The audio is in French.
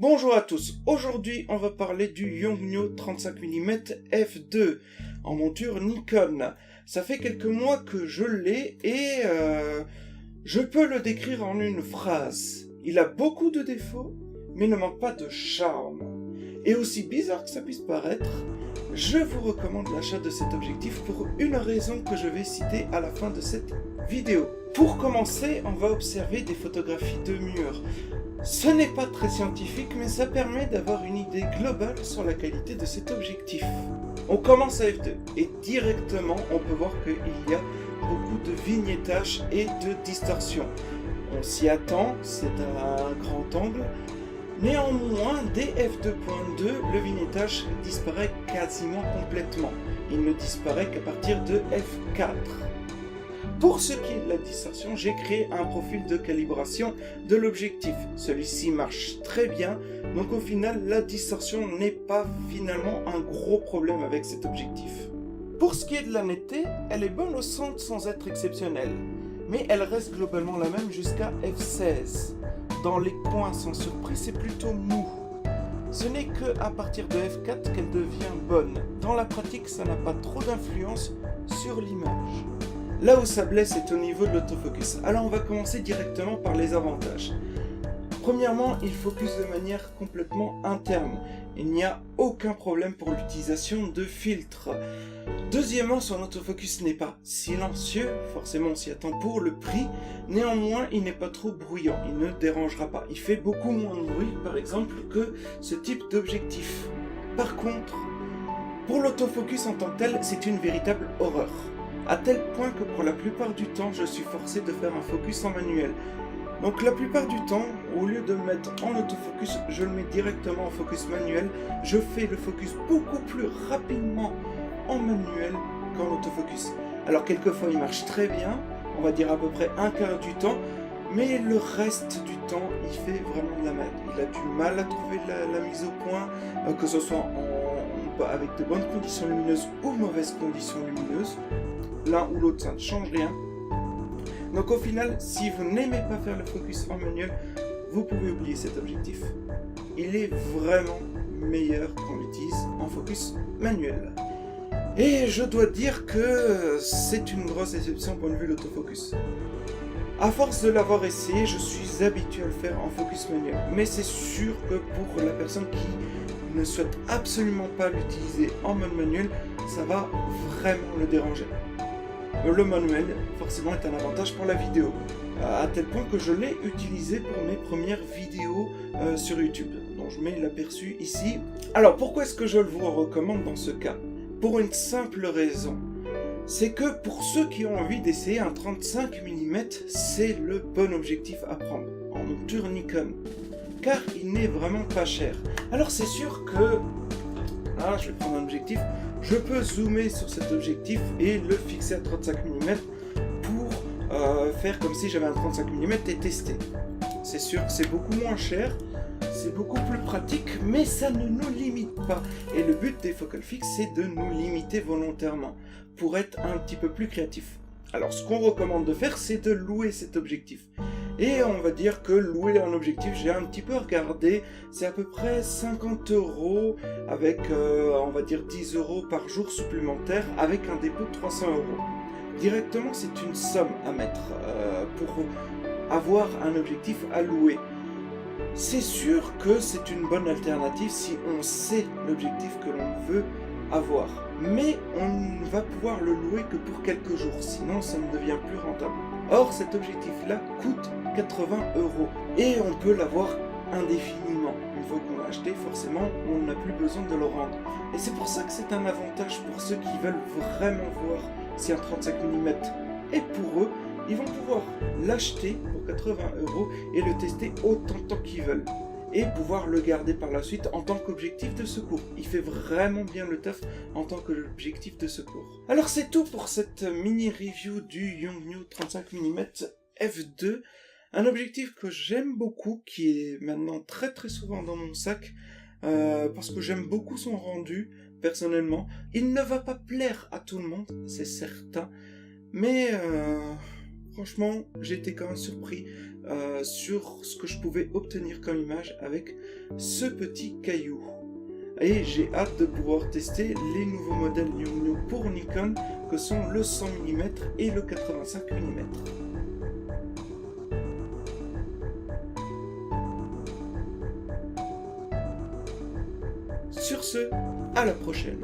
Bonjour à tous, aujourd'hui on va parler du Yongnuo 35 mm f2 en monture Nikon. Ça fait quelques mois que je l'ai et je peux le décrire en une phrase. Il a beaucoup de défauts, mais ne manque pas de charme. Et aussi bizarre que ça puisse paraître, je vous recommande l'achat de cet objectif pour une raison que je vais citer à la fin de cette vidéo. Pour commencer, on va observer des photographies de mur. Ce n'est pas très scientifique, mais ça permet d'avoir une idée globale sur la qualité de cet objectif. On commence à f2 et directement on peut voir qu'il y a beaucoup de vignettage et de distorsion. On s'y attend, c'est à un grand angle. Néanmoins, dès f2.2, le vignettage disparaît quasiment complètement. Il ne disparaît qu'à partir de f4. Pour ce qui est de la distorsion, j'ai créé un profil de calibration de l'objectif. Celui-ci marche très bien, donc au final, la distorsion n'est pas finalement un gros problème avec cet objectif. Pour ce qui est de la netteté, elle est bonne au centre sans être exceptionnelle, mais elle reste globalement la même jusqu'à f16. Dans les coins, sans surprise, c'est plutôt mou. Ce n'est qu'à partir de f4 qu'elle devient bonne. Dans la pratique, ça n'a pas trop d'influence sur l'image. Là où ça blesse, c'est au niveau de l'autofocus. Alors on va commencer directement par les avantages. Premièrement, il focus de manière complètement interne. Il n'y a aucun problème pour l'utilisation de filtres. Deuxièmement, son autofocus n'est pas silencieux, forcément on s'y attend pour le prix. Néanmoins, il n'est pas trop bruyant, il ne dérangera pas. Il fait beaucoup moins de bruit, par exemple, que ce type d'objectif. Par contre, pour l'autofocus en tant que tel, c'est une véritable horreur. À tel point que pour la plupart du temps, je suis forcé de faire un focus en manuel. Donc la plupart du temps, au lieu de le mettre en autofocus, je le mets directement en focus manuel. Je fais le focus beaucoup plus rapidement en manuel qu'en autofocus. Alors quelquefois il marche très bien, on va dire à peu près un quart du temps, mais le reste du temps, il fait vraiment de la merde. Il a du mal à trouver la mise au point, que ce soit avec de bonnes conditions lumineuses ou mauvaises conditions lumineuses. L'un ou l'autre, ça ne change rien. Donc au final, si vous n'aimez pas faire le focus en manuel, vous pouvez oublier cet objectif. Il est vraiment meilleur qu'on l'utilise en focus manuel. Et je dois dire que c'est une grosse déception point de vue l'autofocus. À force de l'avoir essayé, je suis habitué à le faire en focus manuel. Mais c'est sûr que pour la personne qui ne souhaite absolument pas l'utiliser en mode manuel, ça va vraiment le déranger. Le manuel, forcément, est un avantage pour la vidéo, à tel point que je l'ai utilisé pour mes premières vidéos sur YouTube, dont je mets l'aperçu ici. Alors, pourquoi est-ce que je vous recommande dans ce cas? Pour une simple raison, c'est que pour ceux qui ont envie d'essayer un 35 mm, c'est le bon objectif à prendre, en monture Nikon, car il n'est vraiment pas cher. Alors c'est sûr que, là je vais prendre un objectif, je peux zoomer sur cet objectif et le fixer à 35 mm pour faire comme si j'avais un 35 mm et tester. C'est sûr que c'est beaucoup moins cher, c'est beaucoup plus pratique, mais ça ne nous limite pas. Et le but des focal fixes, c'est de nous limiter volontairement pour être un petit peu plus créatif. Alors ce qu'on recommande de faire, c'est de louer cet objectif. Et on va dire que louer un objectif, j'ai un petit peu regardé, c'est à peu près 50 € avec, on va dire 10 € par jour supplémentaire avec un dépôt de 300 €. Directement, c'est une somme à mettre pour avoir un objectif à louer. C'est sûr que c'est une bonne alternative si on sait l'objectif que l'on veut avoir. Mais on ne va pouvoir le louer que pour quelques jours, sinon ça ne devient plus rentable. Or, cet objectif-là coûte 80 € et on peut l'avoir indéfiniment. Une fois qu'on l'a acheté, forcément, on n'a plus besoin de le rendre. Et c'est pour ça que c'est un avantage pour ceux qui veulent vraiment voir si un 35 mm est pour eux. Ils vont pouvoir l'acheter pour 80 € et le tester autant de temps qu'ils veulent. Et pouvoir le garder par la suite en tant qu'objectif de secours. Il fait vraiment bien le taf en tant qu'objectif de secours. Alors c'est tout pour cette mini review du Yongnuo 35 mm f2. Un objectif que j'aime beaucoup, qui est maintenant très souvent dans mon sac, parce que j'aime beaucoup son rendu, personnellement. Il ne va pas plaire à tout le monde, c'est certain, mais franchement, j'ai été quand même surpris sur ce que je pouvais obtenir comme image avec ce petit caillou. Et j'ai hâte de pouvoir tester les nouveaux modèles Yongnuo pour Nikon que sont le 100 mm et le 85 mm. Sur ce, à la prochaine.